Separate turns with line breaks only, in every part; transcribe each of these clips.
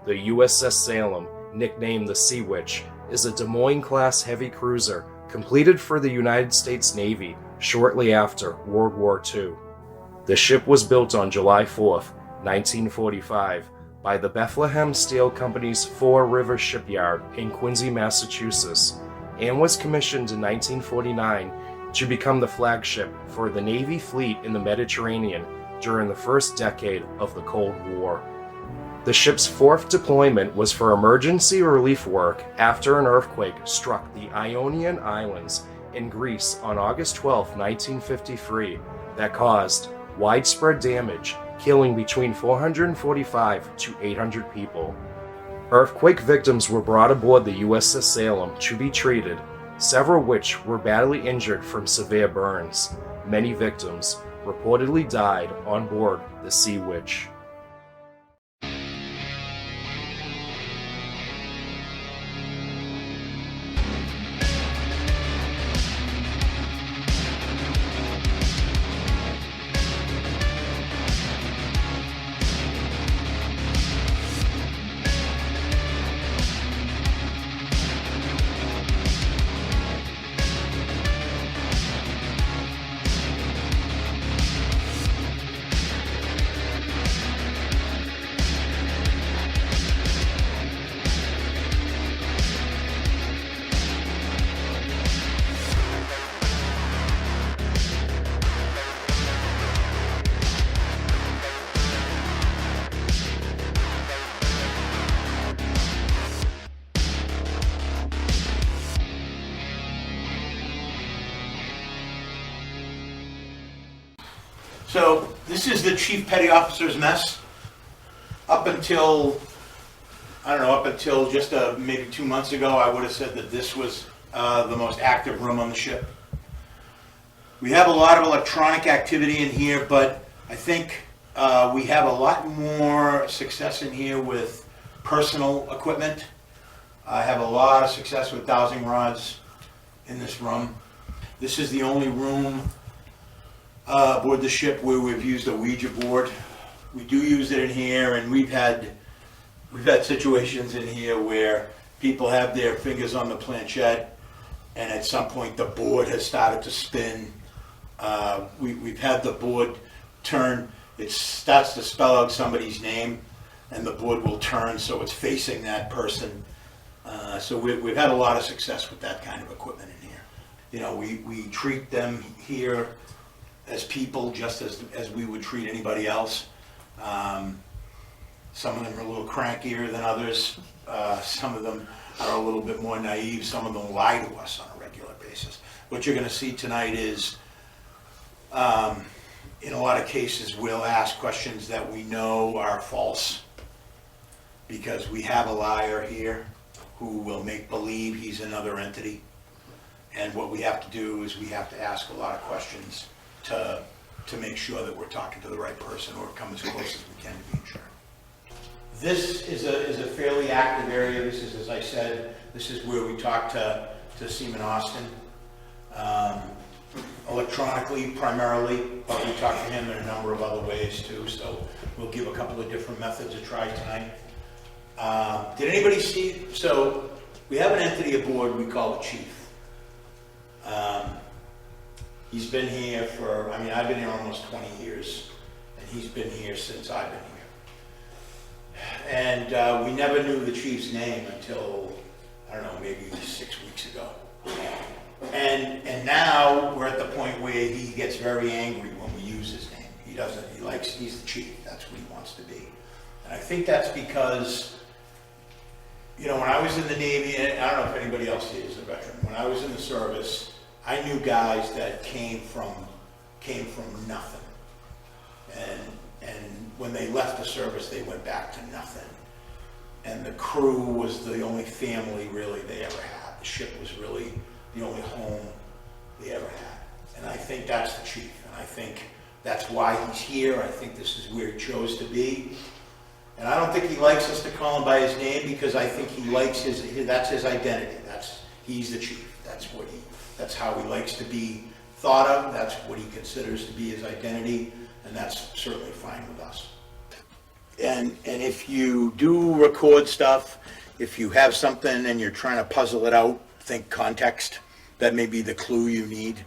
The USS Salem, nicknamed the Sea Witch, is a Des Moines-class heavy cruiser completed for the United States Navy shortly after World War II. The ship was built on July 4, 1945, by the Bethlehem Steel Company's Fore River Shipyard in Quincy, Massachusetts, and was commissioned in 1949 to become the flagship for the Navy fleet in the Mediterranean during the first decade of the Cold War. The ship's fourth deployment was for emergency relief work after an earthquake struck the Ionian Islands in Greece on August 12, 1953, that caused widespread damage, killing between 445 to 800 people. Earthquake victims were brought aboard the USS Salem to be treated, several which were badly injured from severe burns. Many victims reportedly died on board the Sea Witch.
So this is the Chief Petty Officer's mess. Up until just maybe 2 months ago, I would have said that this was the most active room on the ship. We have a lot of electronic activity in here, but I think we have a lot more success in here with personal equipment. I have a lot of success with dowsing rods in this room. This is the only room aboard the ship where we've used a Ouija board. We do use it in here, and we've had situations in here where people have their fingers on the planchette, and at some point the board has started to spin. We've had the board turn. It starts to spell out somebody's name, and the board will turn so it's facing that person. So we've had a lot of success with that kind of equipment in here. You know, we treat them here as people, just as we would treat anybody else. Some of them are a little crankier than others. Some of them are a little bit more naive. Some of them lie to us on a regular basis. What you're going to see tonight is, in a lot of cases, we'll ask questions that we know are false, because we have a liar here who will make believe he's another entity. And what we have to do is we have to ask a lot of questions to make sure that we're talking to the right person, or come as close as we can to being sure. This is a fairly active area. This is, as I said, this is where we talk to Seaman Austin, electronically primarily, but we talk to him in a number of other ways too, so we'll give a couple of different methods a try tonight. Did anybody see, so we have an entity aboard we call the Chief. He's been here for, I've been here almost 20 years, and he's been here since I've been here. And we never knew the Chief's name until, I don't know, maybe 6 weeks ago. And now we're at the point where he gets very angry when we use his name. He's the Chief, that's what he wants to be. And I think that's because, you know, when I was in the Navy, and I don't know if anybody else here is a veteran, when I was in the service, I knew guys that came from nothing, and when they left the service, they went back to nothing. And the crew was the only family really they ever had. The ship was really the only home they ever had. And I think that's the Chief, and I think that's why he's here. I think this is where he chose to be. And I don't think he likes us to call him by his name, because I think he likes that's his identity. He's the Chief. That's how he likes to be thought of. That's what he considers to be his identity, and that's certainly fine with us. And if you do record stuff, if you have something and you're trying to puzzle it out, think context. That may be the clue you need,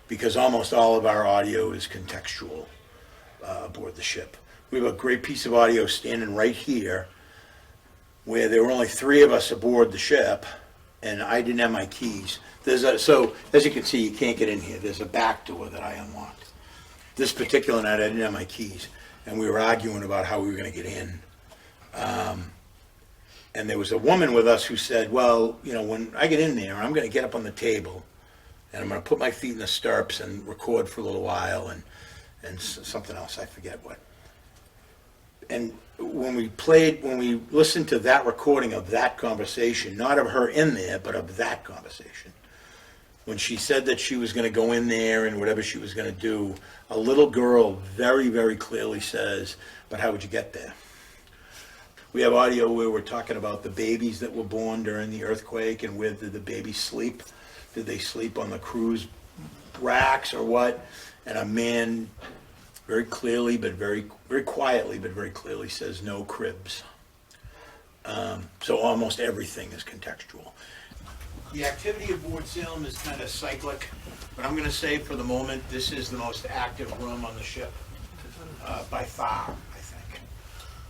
because almost all of our audio is contextual aboard the ship. We have a great piece of audio standing right here where there were only 3 of us aboard the ship, and I didn't have my keys. So, as you can see, you can't get in here. There's a back door that I unlocked. This particular night, I didn't have my keys, and we were arguing about how we were going to get in. And there was a woman with us who said, well, you know, when I get in there, I'm going to get up on the table, and I'm going to put my feet in the stirrups and record for a little while, and something else, I forget what. And when we listened to that recording of that conversation, not of her in there, but of that conversation, when she said that she was going to go in there and whatever she was going to do, a little girl very, very clearly says, but how would you get there? We have audio where we're talking about the babies that were born during the earthquake and where did the babies sleep? Did they sleep on the cruise racks or what? And a man very clearly, but very quietly, but very clearly says no cribs. So almost everything is contextual. The activity aboard Salem is kind of cyclic, but I'm going to say for the moment this is the most active room on the ship by far, I think.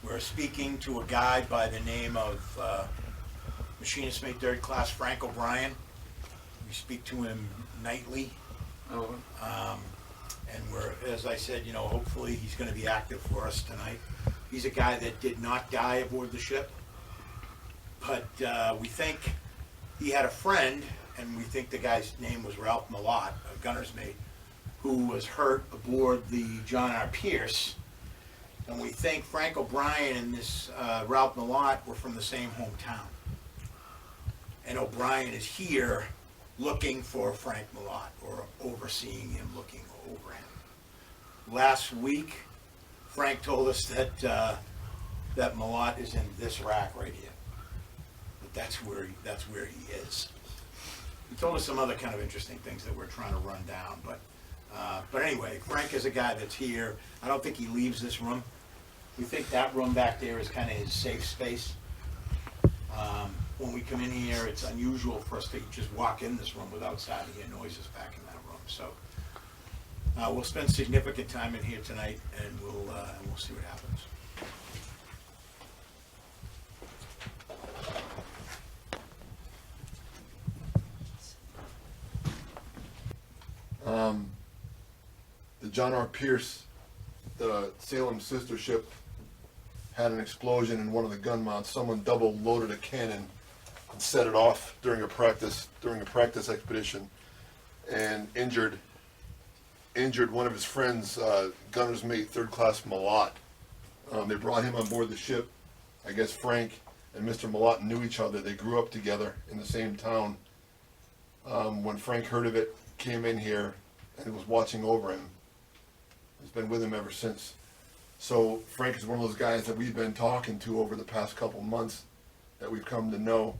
We're speaking to a guy by the name of Machinist Mate 3rd Class Frank O'Brien. We speak to him nightly. And we're, as I said, you know, hopefully he's going to be active for us tonight. He's a guy that did not die aboard the ship, but we think he had a friend, and we think the guy's name was Ralph Malott, a gunner's mate, who was hurt aboard the John R. Pierce. And we think Frank O'Brien and this Ralph Malott were from the same hometown. And O'Brien is here looking for Frank Malott, or overseeing him, looking over him. Last week, Frank told us that that Malott is in this rack right here. But that's where he is. He told us some other kind of interesting things that we're trying to run down. But anyway, Frank is a guy that's here. I don't think he leaves this room. We think that room back there is kind of his safe space. When we come in here, it's unusual for us to just walk in this room without starting to hear noises back in that room. So we'll spend significant time in here tonight, and we'll see what happens.
The John R. Pierce, the Salem sister ship, had an explosion in one of the gun mounts. Someone double loaded a cannon and set it off during a practice expedition, and injured one of his friends, gunner's mate 3rd Class Malott. They brought him on board the ship. I guess Frank and Mr. Malott knew each other. They grew up together in the same town. When Frank heard of it, came in here and was watching over him. He's been with him ever since. So Frank is one of those guys that we've been talking to over the past couple months that we've come to know.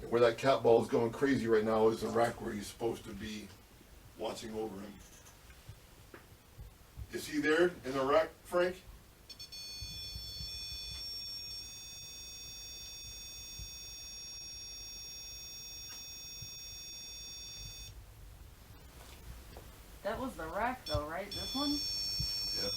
And where that cat ball is going crazy right now is the rack where he's supposed to be watching over him. Is he there in the rack, Frank?
That was the rack though, right? This one?
Yep.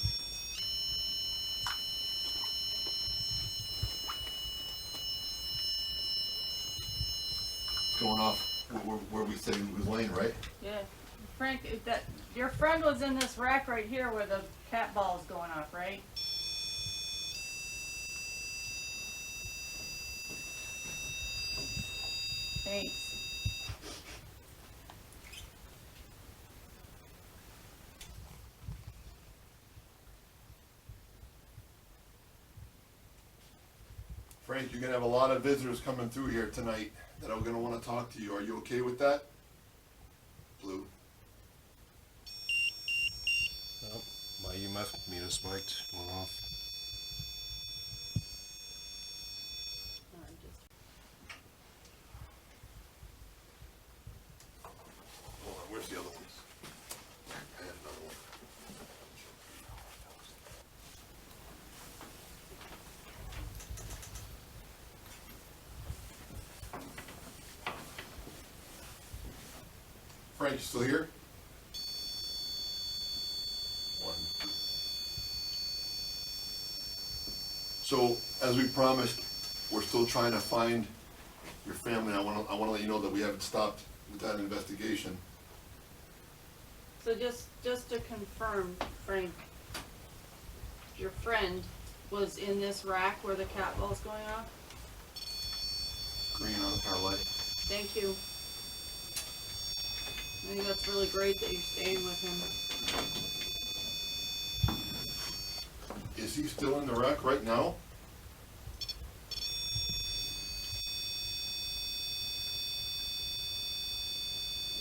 It's going off where we said he was laying, right?
Yeah. Frank, your friend was in this rack right here where the cat ball is going off, right? Thanks.
Frank, you're going to have a lot of visitors coming through here tonight that are going to want to talk to you. Are you okay with that? Blue.
Oh, my EMF meter spiked, went off.
Hold on, where's the other ones? I had another one. Frank, you still here? One. So, as we promised, we're still trying to find your family. I wanna let you know that we haven't stopped with that investigation.
So just to confirm, Frank, your friend was in this rack where the cat ball's going off?
Green on the power light.
Thank you. I think that's really great that you're staying with him.
Is he still in the wreck right now?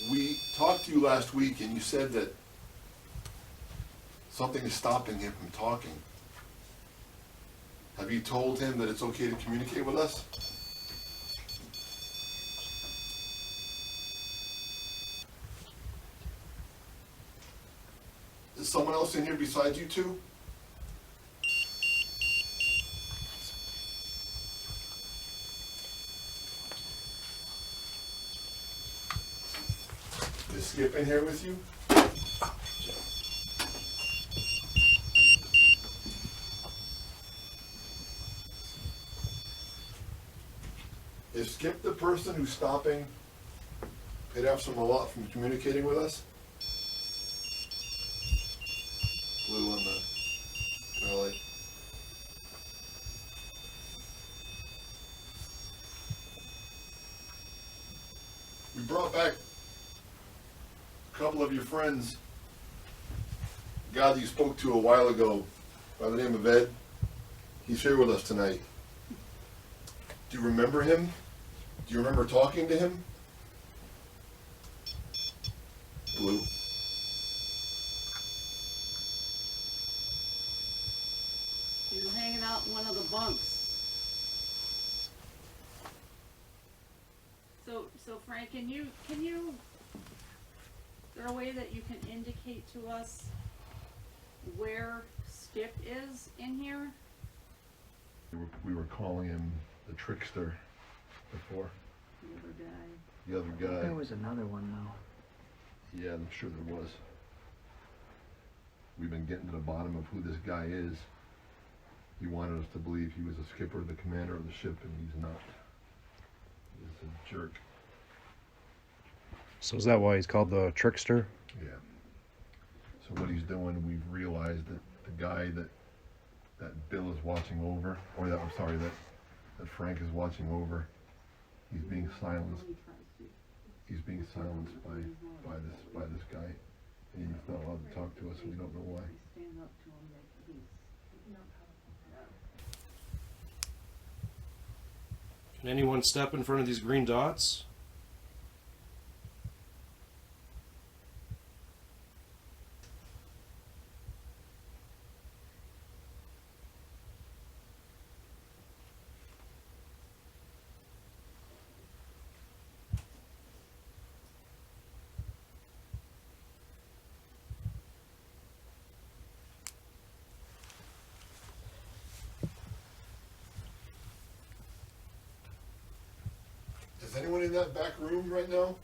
We talked to you last week and you said that something is stopping him from talking. Have you told him that it's okay to communicate with us? Is someone else in here besides you two? Is Skip in here with you? Is Skip the person who's stopping Pidafson a lot from communicating with us? Blue on the alley. We brought back a couple of your friends. A guy that you spoke to a while ago by the name of Ed. He's here with us tonight. Do you remember him? Do you remember talking to him? Blue.
He was hanging out in one of the bunks. So Frank, can you, is there a way that you can indicate to us where Skip is in here?
We were calling him the trickster before.
The other guy.
The other guy.
There was another one though.
Yeah, I'm sure there was. We've been getting to the bottom of who this guy is. He wanted us to believe he was a skipper, the commander of the ship, and he's not. He's a jerk.
So is that why he's called the trickster?
Yeah. So what he's doing, we've realized that the guy that Bill is watching over, or that, I'm sorry, that Frank is watching over, he's being silenced. He's being silenced by this guy, and he's not allowed to talk to us, and we don't know why.
Can anyone step in front of these green dots?
Is anyone in that back room right now?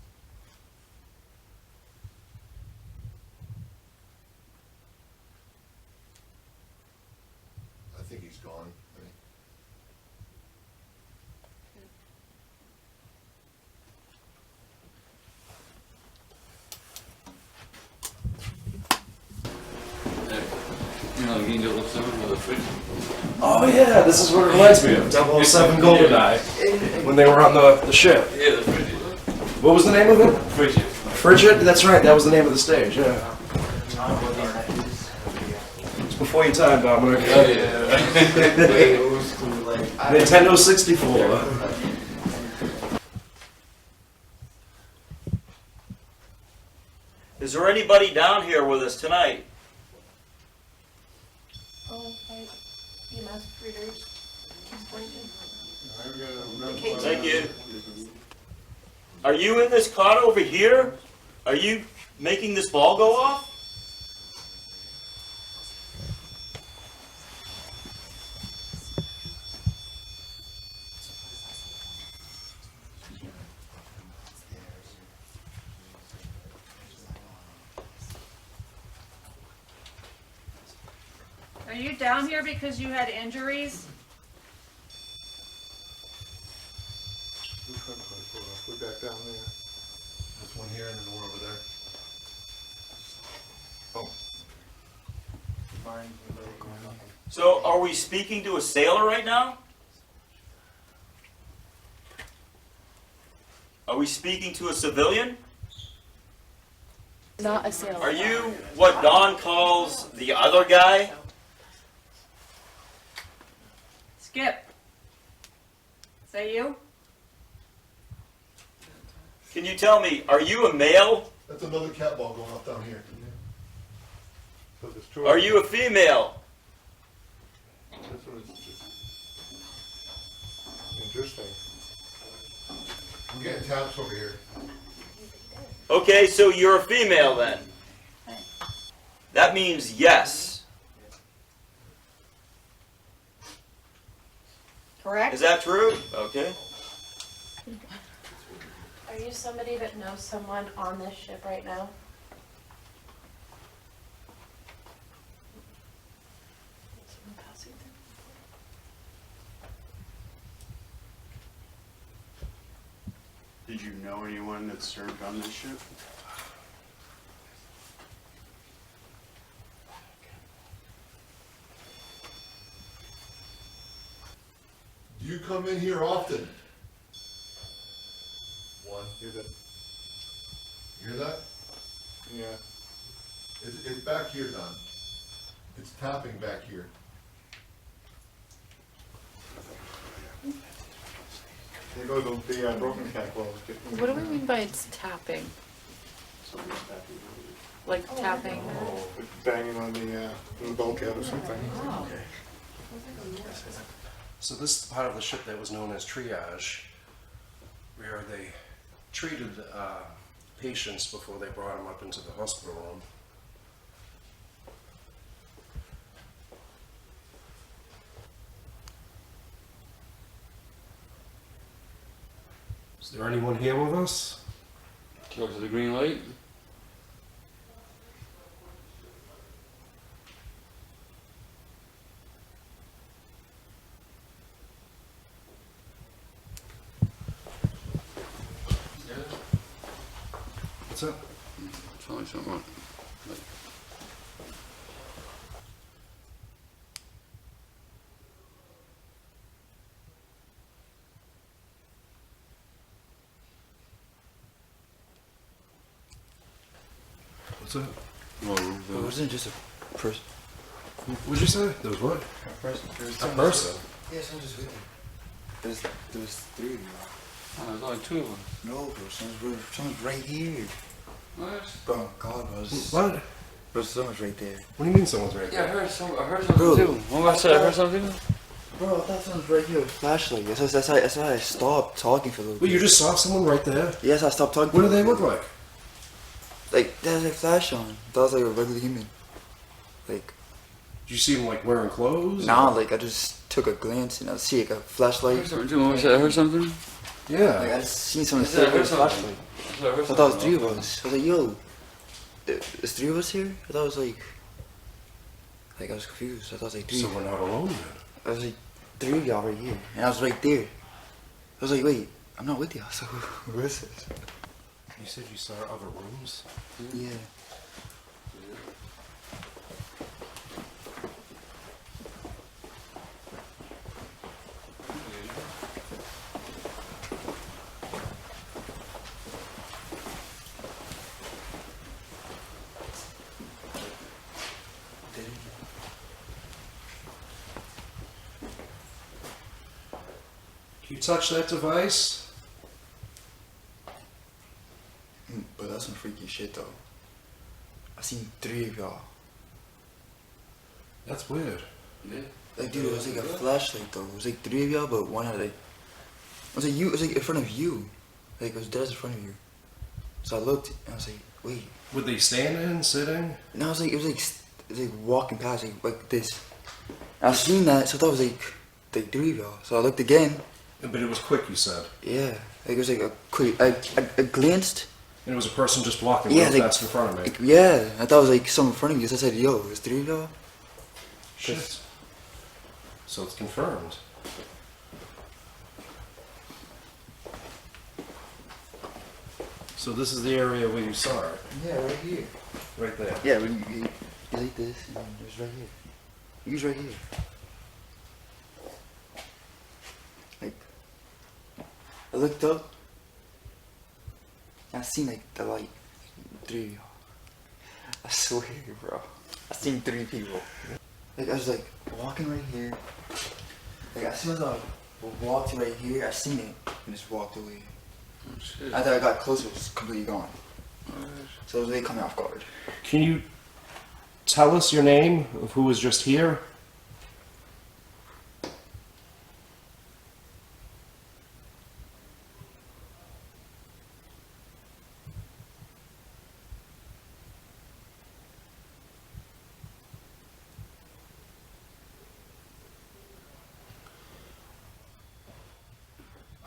I think he's gone.
You know, the game that looks over with a fridge.
Oh yeah, this is what it reminds me of. 007 GoldenEye. When they were on the ship.
Yeah, the fridge.
What was the name of it?
Fridge.
Frigid? That's right, that was the name of the stage, yeah. It's before your time, Dominic. Nintendo 64.
Is there anybody down here with us tonight?
Oh, EMS readers.
Thank you. Are you in this cot over here? Are you making this ball go off?
Are you down here because you had injuries?
We're back down there. There's one here and then one over there. Oh.
So are we speaking to a sailor right now? Are we speaking to a civilian?
Not a sailor.
Are you what Don calls the other guy?
Skip. Is that you?
Can you tell me, are you a male?
That's another cat ball going off down here. So there's two of
Are
them.
you a female?
This one is interesting. I'm getting taps over here.
Okay, so you're a female then. That means yes.
Correct?
Is that true? Okay.
Are you somebody that knows someone on this ship right now? Someone passing through?
Did you know anyone that served on this ship?
Do you come in here often? One. Hear that? You hear that?
Yeah.
It's back here, Don. It's tapping back here.
There goes the broken cat balls.
What do we mean by it's tapping? Like tapping?
Banging on the bulkhead or something.
So this is the part of the ship that was known as triage, where they treated patients before they brought them up into the hospital room. Is there anyone here with us?
Talk to the green light.
What's that?
Sound like something. Like,
What's that?
well,
It wasn't just a person.
What'd you say? There was what?
A person. There was
A
someone
person?
Yeah, someone just with you. There was three of you.
oh, there's only two of them.
No, bro. Someone's right here.
What?
Bro, God, bro.
What?
Bro, someone's right there.
What do you mean someone's right
Yeah, I
there?
heard something
Bro.
too. What was that? I heard something.
Bro, I thought someone's right here with a flashlight. That's why I stopped talking for a little
Wait,
bit.
you just saw someone right there?
Yes, I stopped talking.
What do
for a
they
little
look
bit.
like?
Like, there's a flash on. That was like a regular human. Like,
Did you see them like wearing clothes?
nah, like I just took a glance and I see like a
I
flashlight.
heard something too. What was that? I heard something.
Like
Yeah.
I just seen someone
I
sit
heard
with a
something.
flashlight.
I heard
I thought it was
something.
three of us. I was like, yo, there's three of us here? I thought it was like I was confused. I thought it was like three.
So we're not alone then.
I was like, three of y'all right here. And I was right there. I was like, wait, I'm not with y'all, so who is this?
You said you saw other rooms?
Yeah.
You touch that device?
But that's some freaky shit though. I seen three of y'all.
That's weird.
Yeah.
Like, dude, it was like a flashlight though. It was like three of y'all, but one had like. It was like you. It was like in front of you. Like it was dead in front of you. So I looked and I was like, wait.
Were they standing, sitting?
And I was like, it was like walking past like this. And I seen that, so I thought it was like three of y'all. So I looked again.
But it was quick, you said.
Yeah, like it was like a quick. I glanced.
And it was a person just walking
Yeah,
real
like-
fast in front of me.
Yeah, I thought it was like someone in front of me. So I said, yo, it's three of y'all.
Shit. So it's confirmed. So this is the area where you saw it,
Yeah, right here.
right there.
Yeah, when you like this, and then there's right here. He's right here. Like, I looked up, and I seen like the light. 3 of y'all. I swear, bro. I seen 3 people. Like, I was like walking right here. Like, as soon as I walked right here, I seen it and just walked away.
Oh, shit.
After I got closer, it was completely gone. So it was really coming off guard.
Can you tell us your name of who was just here?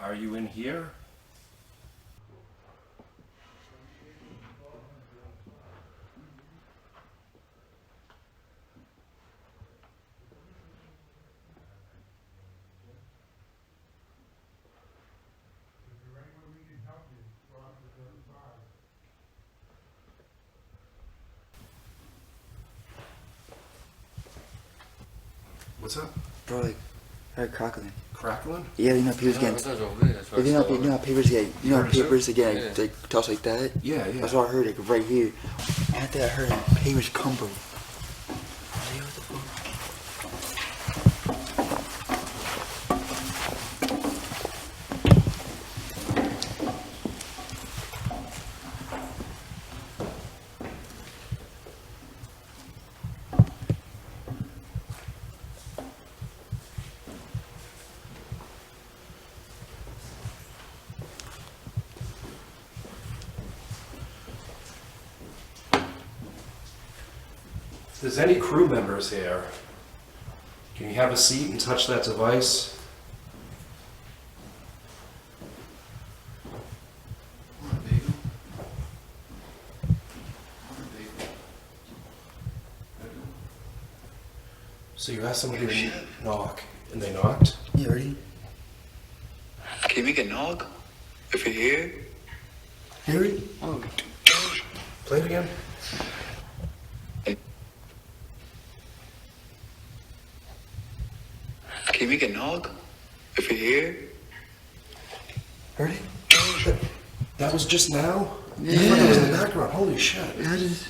Are you in here? What's up?
Bro, like, I heard crackling.
Crackling?
Yeah, you know, papers
Yeah,
getting.
that's over there. That's what
You
I
know,
saw.
you know how papers get. You know how
heard it too?
papers again,
Yeah.
like toss like that.
Yeah, yeah.
That's what I heard, like right here. After I heard like, papers come, bro. I was like, what the fuck?
If there's any crew members here, can you have a seat and touch that device? So you asked somebody to knock, and they knocked?
You ready? Can you make a knock? If you're here?
Harry?
Oh,
Play it again.
can you make a knock? If you're here?
Heard it? That was just now?
Yeah.
I thought that was in the background. Holy shit.
I just.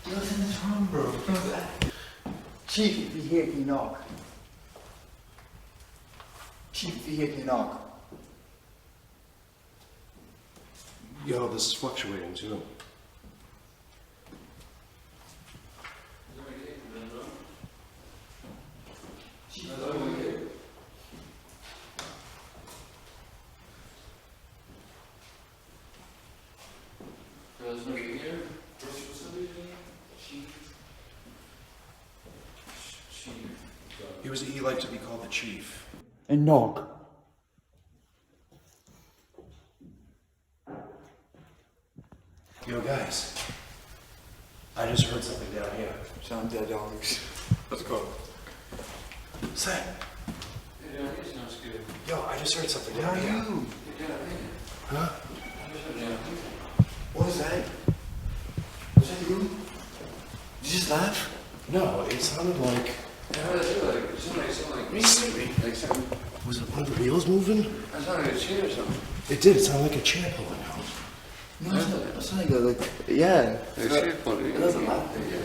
What's in this room, bro? Chief, if you're here, can you knock? Chief, if you're here, can you knock?
Yo, this is fluctuating too.
There's nobody here.
He liked to be called the chief.
And knock.
Yo, guys. I just heard something down here.
Sound dead dogs.
Let's go. What's that?
Yeah, it sounds good.
Yo, I just heard something down here. Huh?
What was that? Was that you? Did you just laugh?
No, it sounded like...
Yeah, how does it like? It sounded like something.
Was it one of the wheels moving?
It sounded like a chair or something.
It did. It sounded like a chair pulling out.
No, it's not like a, like, yeah.
Like a chair pulling.
It doesn't laugh. Yeah.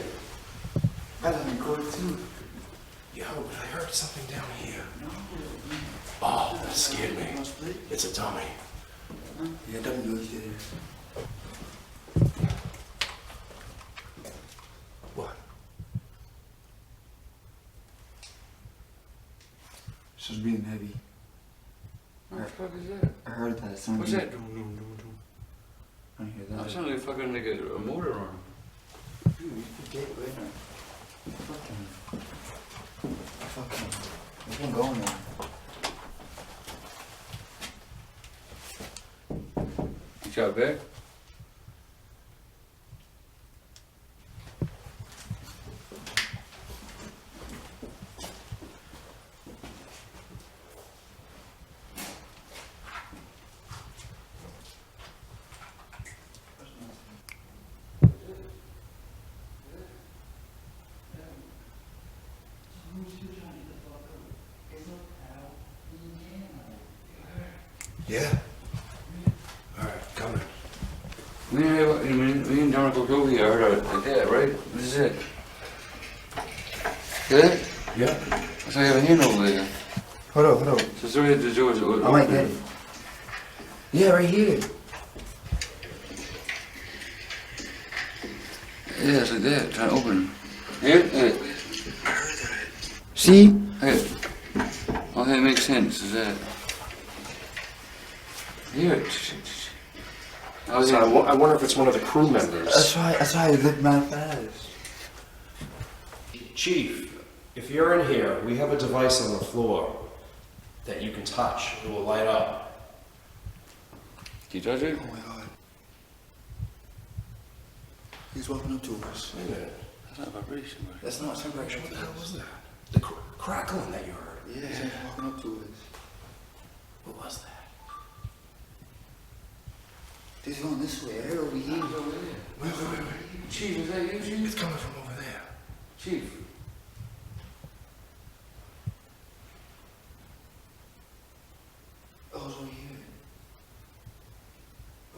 I was recorded too.
Yo, but I heard something down here. Oh, that scared me. It's a dummy.
Yeah, don't do it.
What?
She was breathing heavy.
What the fuck is that?
I heard that. Someone
What's that?
I hear that.
That sounded like fucking like a motor arm.
Dude, you forget right now. Fucking. We can go now.
You shot back?
Yeah. All right, coming.
Me and John go over here. I heard it like that, right? This is it. That?
Yeah.
So you have a hand over there.
Hold on.
So it's right at the George.
I might get it. Yeah, right here.
Yeah, it's like that. Trying to open. Here?
See?
Here. Oh, that makes sense. Is that? Here. Oh,
So
yeah.
I wonder if it's one of the crew members.
That's why it looked mad fast.
Chief, if you're in here, we have a device on the floor that you can touch. It will light up.
Can you touch it?
Oh my god. He's walking up to us.
Wait a minute.
That's not vibration, right?
That's not vibration.
What the hell was that? The crackling that you heard.
Yeah, he's walking up to us.
What was that?
He's going this way. I heard over here.
Wait.
Chief, is that you, Chief?
It's coming from over there.
Chief.
Oh, it's over here.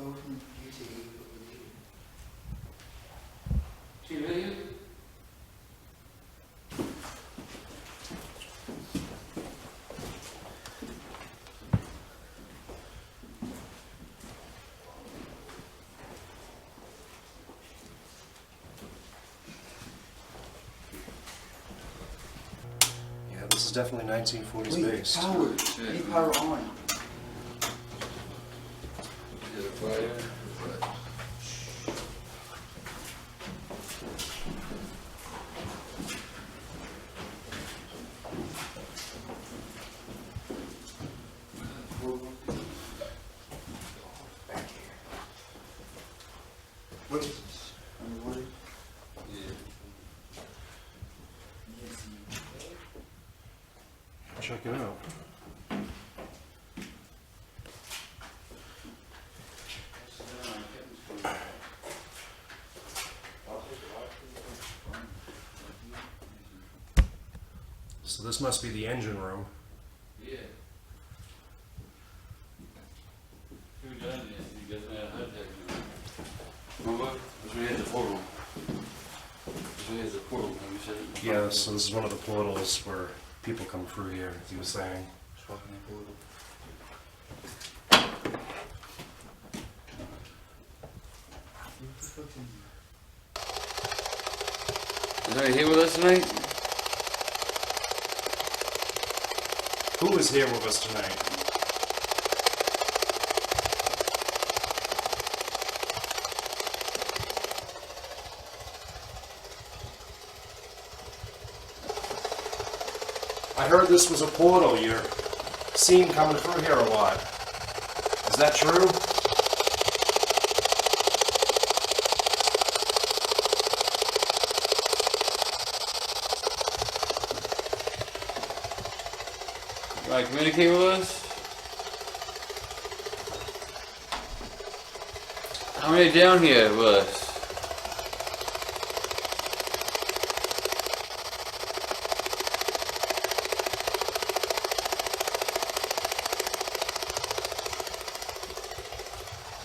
Oh, from here to here, over here.
Chief, is that you?
Yeah, this is definitely 1940s
Wait,
based.
power. Need power on.
Is it fire?
What is this? Underwater?
Check it out. So this must be the engine room.
Yeah. Who done this? You guys made a hot tag. Remember? This one has a portal. This one has a portal. Have you said it?
Yeah, so this is one of the portals where people come through here, he was saying.
Just walking that portal. Is anybody here with us tonight?
Who is here with us tonight? I heard this was a portal you're seen coming through here a lot. Is that true?
You want to communicate with us? How many down here with us?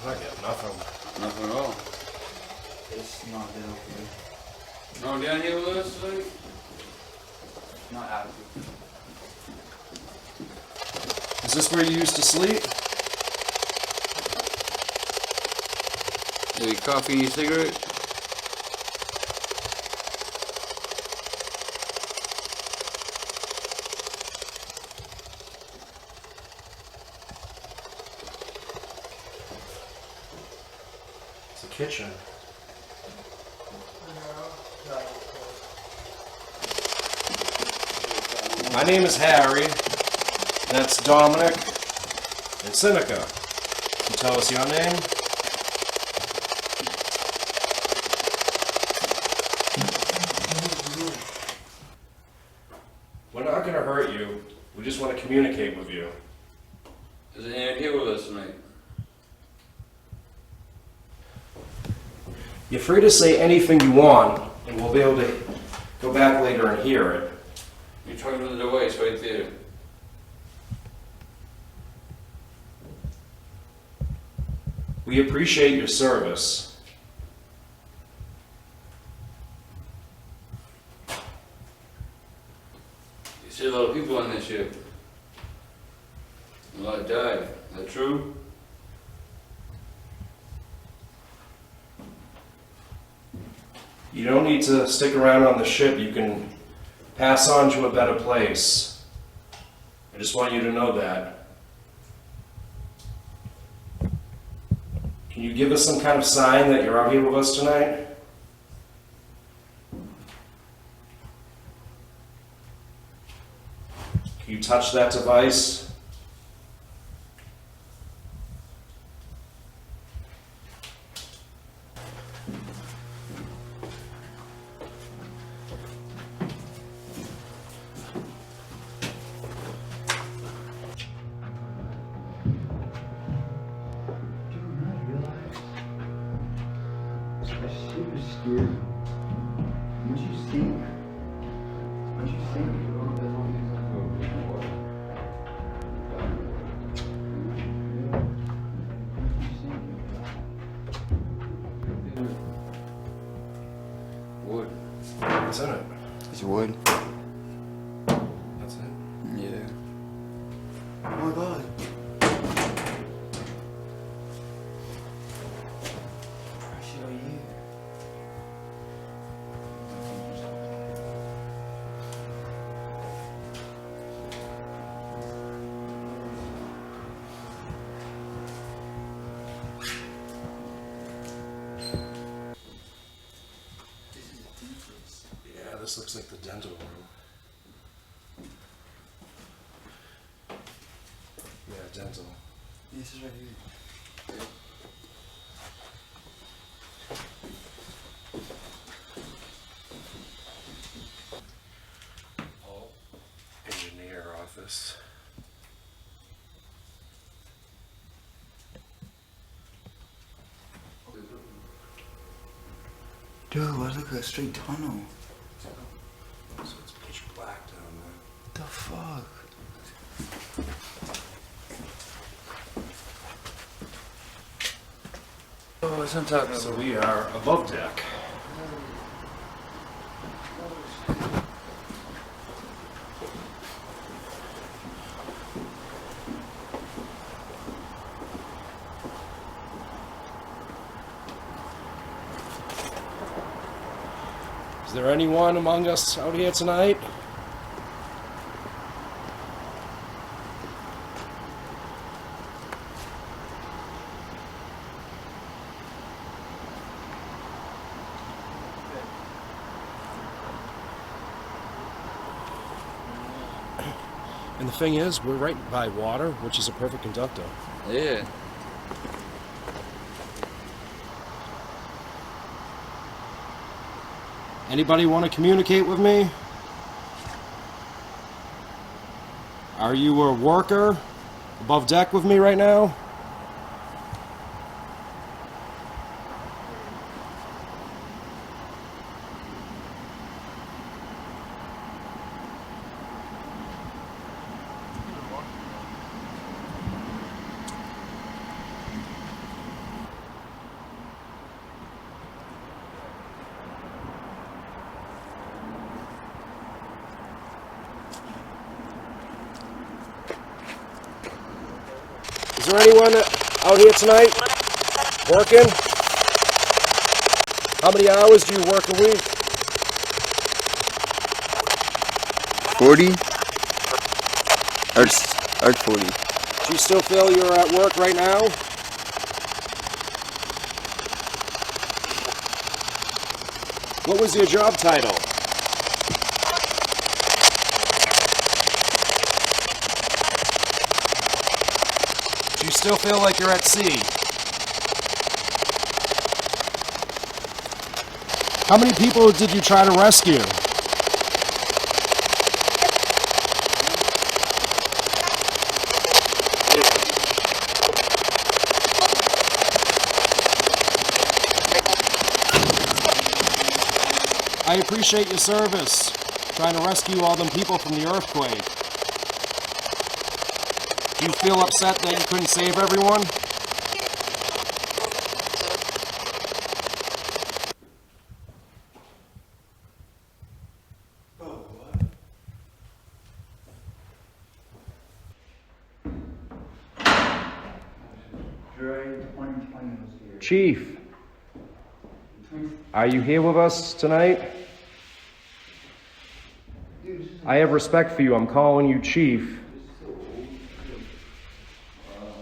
I get nothing.
Nothing at all.
It's not there, okay?
No one down here with us tonight?
Not active.
Is this where you used to sleep?
Any coffee and a cigarette?
It's a kitchen. My name is Harry. That's Dominic and Seneca. Can you tell us your name? We're not going to hurt you. We just want to communicate with you.
Is anyone here with us tonight?
You're free to say anything you want, and we'll be able to go back later and hear it.
You're talking to the device right there.
We appreciate your service.
You see a lot of people on that ship. A lot died. Is that true?
You don't need to stick around on the ship. You can pass on to a better place. I just want you to know that. Can you give us some kind of sign that you're out here with us tonight? Can you touch that device?
Wood.
What's in it?
It's wood.
That's it.
Yeah. Oh my god. Shit, are you?
Yeah, this looks like the dental room. Yeah, dental.
This is right here.
Engineer office.
Dude, what's like a straight tunnel?
So it's pitch black down there.
What the fuck? Oh, it's on top.
So we are above deck. Is there anyone among us out here tonight? And the thing is, we're right by water, which is a perfect conductor.
Yeah.
Anybody want to communicate with me? Are you a worker above deck with me right now? Is there anyone out here tonight working? How many hours do you work a week?
40? Or 40.
Do you still feel you're at work right now? What was your job title? Do you still feel like you're at sea? How many people did you try to rescue? I appreciate your service, trying to rescue all them people from the earthquake. Do you feel upset that you couldn't save everyone? Chief, are you here with us tonight? I have respect for you. I'm calling you Chief.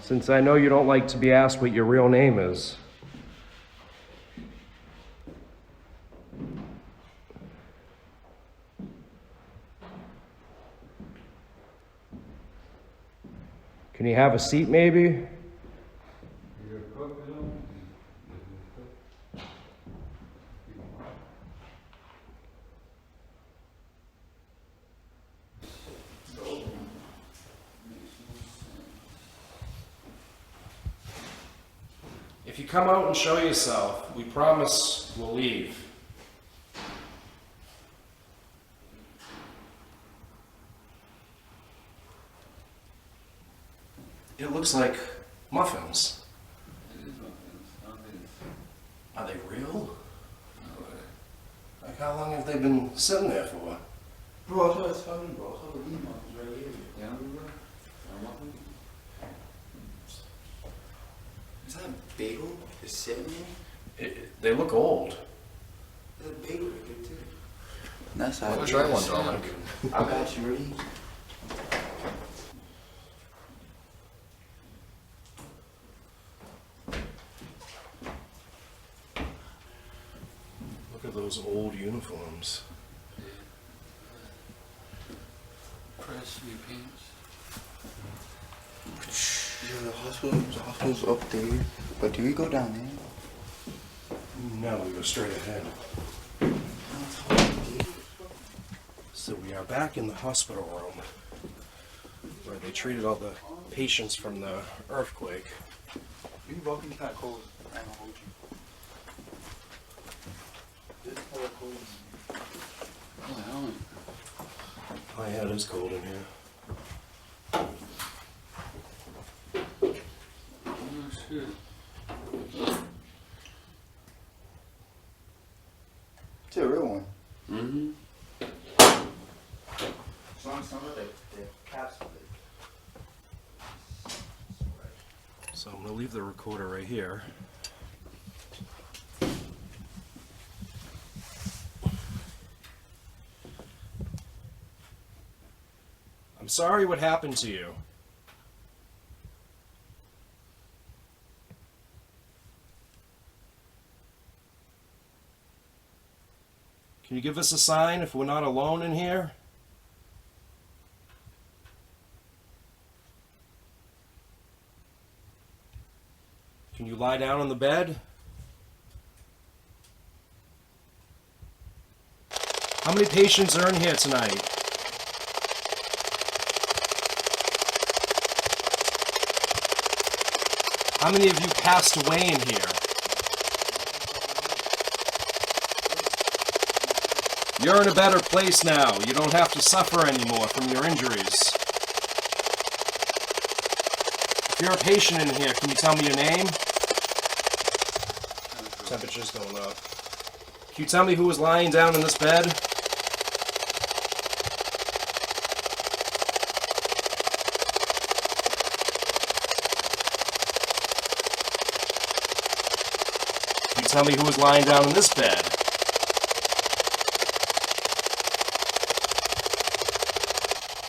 Since I know you don't like to be asked what your real name is. Can you have a seat, maybe? If you come out and show yourself, we promise we'll leave. It looks like muffins.
It is muffins. I don't think it's...
Are they real?
No way.
Like, how long have they been sitting there for?
Bro, that's what I was talking about. I saw the bean muffins right here.
Yeah, bro. I'm muffins.
Is that a bagel? Is cinnamon?
They look old.
There's a bagel right there too. That's how
Well, try one, Dominic.
I got you, ready?
Look at those old uniforms.
Press your pants.
Yeah, the hospital's up there. But do we go down there?
No, we go straight ahead. So we are back in the hospital room where they treated all the patients from the earthquake.
You can walk into that cold. I don't hold you. This hella cold.
Oh, hell.
Oh yeah, it is cold in here.
Oh, shit.
It's a real one.
Mm-hmm.
Some of the caps of it.
So I'm gonna leave the recorder right here. I'm sorry what happened to you. Can you give us a sign if we're not alone in here? Can you lie down on the bed? How many patients are in here tonight? How many of you passed away in here? You're in a better place now. You don't have to suffer anymore from your injuries. If you're a patient in here, can you tell me your name? Temperature's going up. Can you tell me who was lying down in this bed? Can you tell me who was lying down in this bed?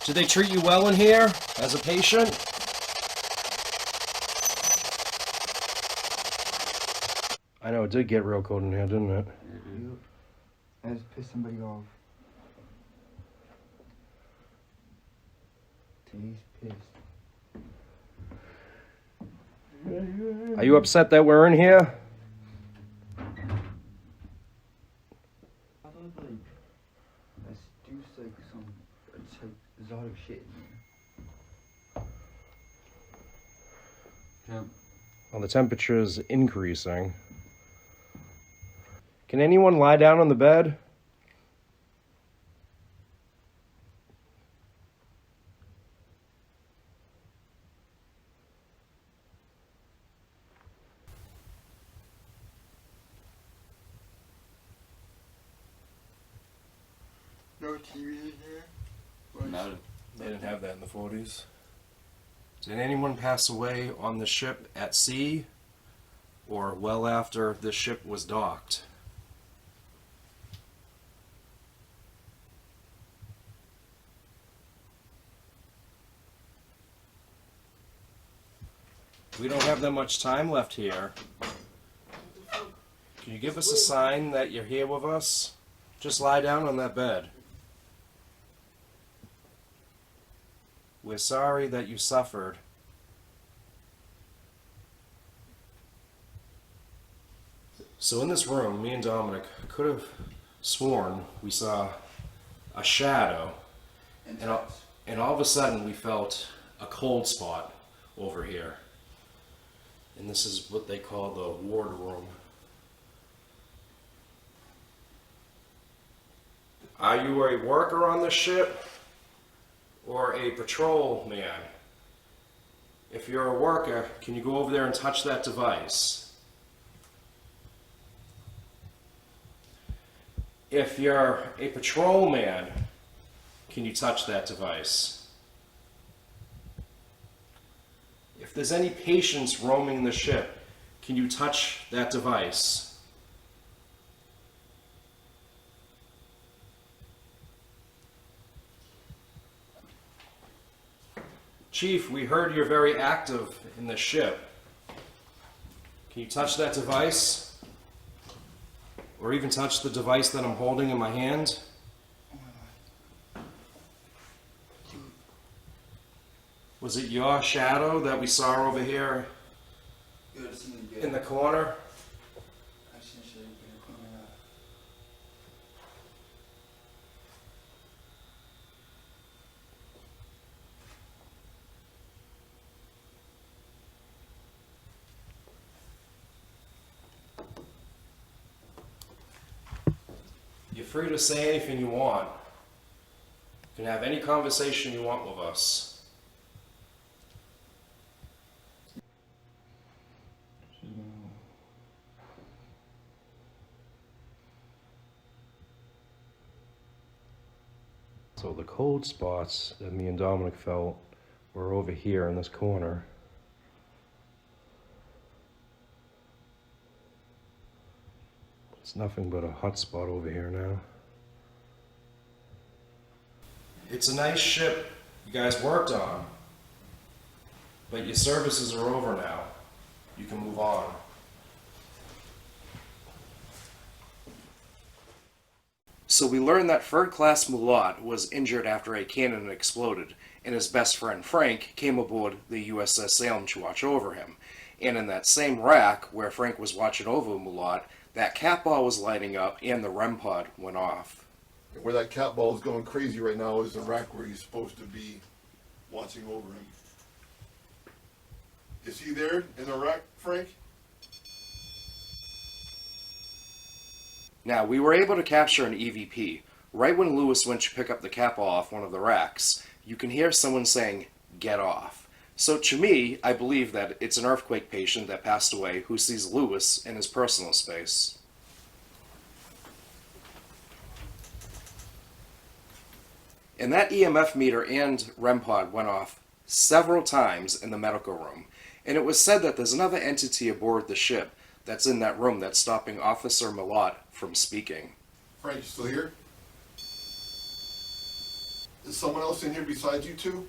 Did they treat you well in here as a patient? I know, it did get real cold in here, didn't it?
I just pissed somebody off. He's pissed.
Are you upset that we're in here?
I thought like let's do like some like exotic shit in here.
Yeah.
Well, the temperature is increasing. Can anyone lie down on the bed?
No TV in here?
Not
They didn't have that in the 40s. Did anyone pass away on the ship at sea or well after the ship was docked? We don't have that much time left here. Can you give us a sign that you're here with us? Just lie down on that bed. We're sorry that you suffered. So in this room, me and Dominic could have sworn we saw a shadow, and all of a sudden we felt a cold spot over here. And this is what they call the ward room. Are you a worker on the ship or a patrol man? If you're a worker, can you go over there and touch that device? If you're a patrol man, can you touch that device? If there's any patients roaming the ship, can you touch that device? Chief, we heard you're very active in the ship. Can you touch that device? Or even touch the device that I'm holding in my hand? Was it your shadow that we saw over here in the corner? You're free to say anything you want. You can have any conversation you want with us. So the cold spots that me and Dominic felt were over here in this corner. It's nothing but a hot spot over here now. It's a nice ship you guys worked on, but your services are over now. You can move on. So we learned that third-class Mulat was injured after a cannon exploded, and his best friend Frank came aboard the USS Salem to watch over him. And in that same rack where Frank was watching over Mulat, that cat ball was lighting up and the REM pod went off.
Where that cat ball is going crazy right now is the rack where he's supposed to be watching over him. Is he there in the rack, Frank?
Now, we were able to capture an EVP. Right when Lewis went to pick up the cat ball off one of the racks, you can hear someone saying, "Get off." So to me, I believe that it's an earthquake patient that passed away who sees Lewis in his personal space. And that EMF meter and REM pod went off several times in the medical room. And it was said that there's another entity aboard the ship that's in that room that's stopping Officer Mulat from speaking.
Frank, you still here? Is someone else in here besides you two?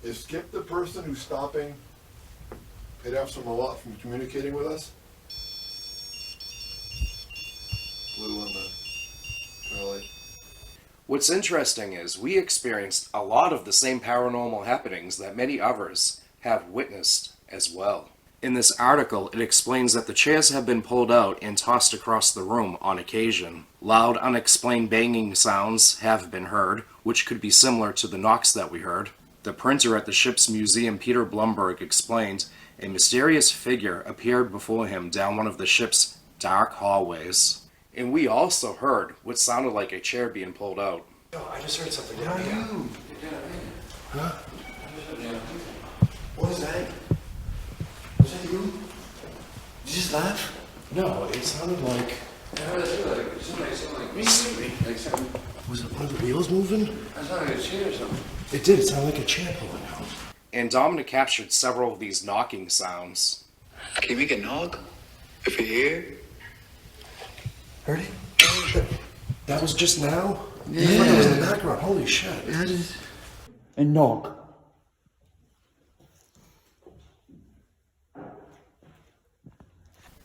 Is Skip the person who's stopping Paid Officer Mulat from communicating with us? Blue on the trailer.
What's interesting is we experienced a lot of the same paranormal happenings that many others have witnessed as well. In this article, it explains that the chairs have been pulled out and tossed across the room on occasion. Loud, unexplained banging sounds have been heard, which could be similar to the knocks that we heard. The printer at the ship's museum, Peter Blumberg, explained a mysterious figure appeared before him down one of the ship's dark hallways. And we also heard what sounded like a chair being pulled out.
Yo, I just heard something down here. Huh? What is that? Was that you? Did you just laugh?
No, it sounded like Was it one of the wheels moving?
It sounded like a chair or something.
It did. It sounded like a chair pulling out. And Dominic captured several of these knocking sounds.
Can you make a knock? If you're here? Heard it?
That was just now?
Yeah.
I thought that was in the background. Holy shit.
Yeah, it is. A knock.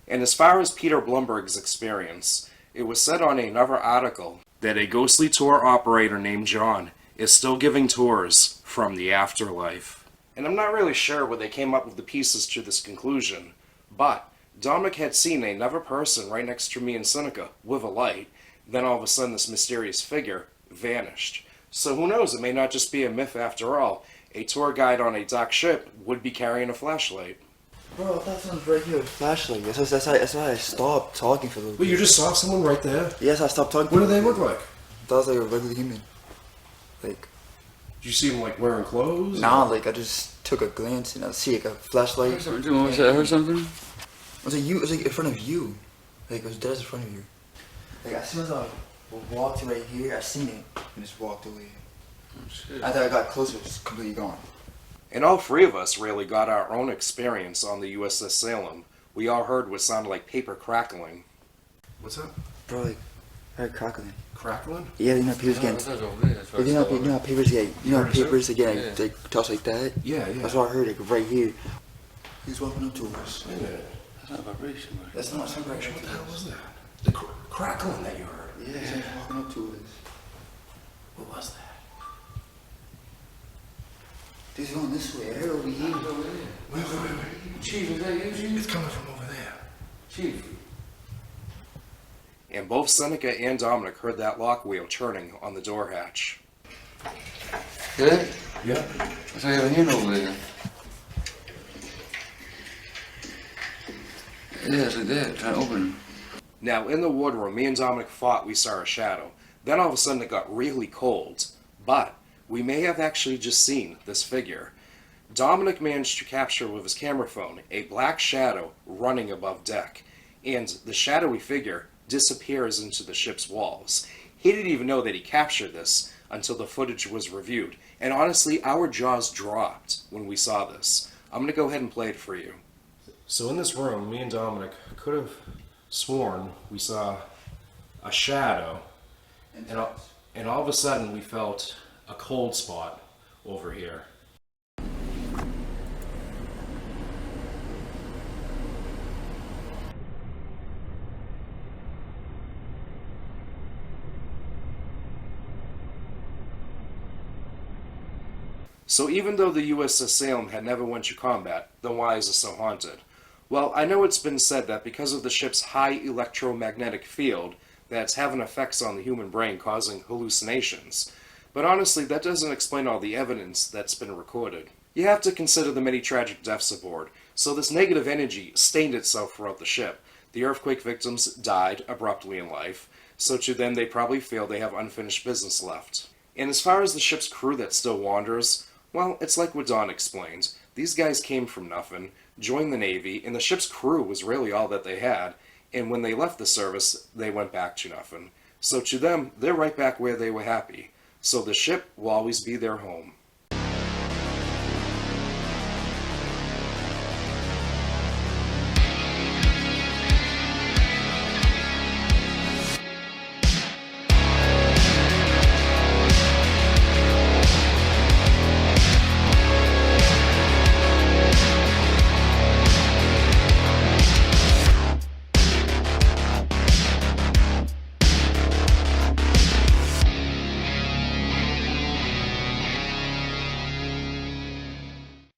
And as far as Peter Blumberg's experience, it was said on another article that a ghostly tour operator named John is still giving tours from the afterlife. And I'm not really sure where they came up with the pieces to this conclusion, but Dominic had seen another person right next to me in Seneca with a light. Then all of a sudden this mysterious figure vanished. So who knows, it may not just be a myth after all. A tour guide on a dock ship would be carrying a flashlight.
Bro, that sounds right here with a flashlight. That's why I stopped talking for a little
But
bit.
you just saw someone right there?
Yes, I stopped talking.
What do they look like?
That was like a regular human. Like,
Did you see them like wearing clothes?
nah, like I just took a glance and I see like a
I
flashlight.
heard something too. What was that? I heard something.
It was like you. It was like in front of you. Like it was dead in front of you. Like as soon as I walked right here, I seen it and just walked away.
Oh, shit.
After I got closer, it's completely gone.
And all three of us really got our own experience on the USS Salem. We all heard what sounded like paper crackling. What's that?
Bro, like, I heard crackling.
Crackling?
Yeah, you know how papers
Oh,
get.
that's over there. That's what I
You know,
saw.
you know how papers get. You know how
heard it too?
papers get
Yeah.
they toss like that.
Yeah, yeah.
That's what I heard, like right here. He's walking up to us.
Wait a minute.
That's not a vibration, man.
That's not some vibration.
What the hell was that? The crackling that you heard.
Yeah, he's walking up to us.
What was that?
He's going this way. I heard over here.
Wait.
Chief, is that you, Chief?
It's coming from over there.
Chief.
And both Seneca and Dominic heard that lock wheel turning on the door hatch.
Yeah?
Yeah.
I saw you have a hand over there. Yeah, it's like that. Trying to open it.
Now, in the wardroom, me and Dominic thought we saw a shadow. Then all of a sudden it got really cold. But we may have actually just seen this figure. Dominic managed to capture with his camera phone a black shadow running above deck. And the shadowy figure disappears into the ship's walls. He didn't even know that he captured this until the footage was reviewed. And honestly, our jaws dropped when we saw this. I'm going to go ahead and play it for you. So in this room, me and Dominic could have sworn we saw a shadow, and all of a sudden we felt a cold spot over here. So even though the USS Salem had never went to combat, then why is it so haunted? Well, I know it's been said that because of the ship's high electromagnetic field, that it's having effects on the human brain causing hallucinations. But honestly, that doesn't explain all the evidence that's been recorded. You have to consider the many tragic deaths aboard, so this negative energy stained itself throughout the ship. The earthquake victims died abruptly in life, so to them they probably feel they have unfinished business left. And as far as the ship's crew that still wanders, well, it's like what Don explained. These guys came from nothing, joined the Navy, and the ship's crew was really all that they had, and when they left the service, they went back to nothing. So to them, they're right back where they were happy. So the ship will always be their home.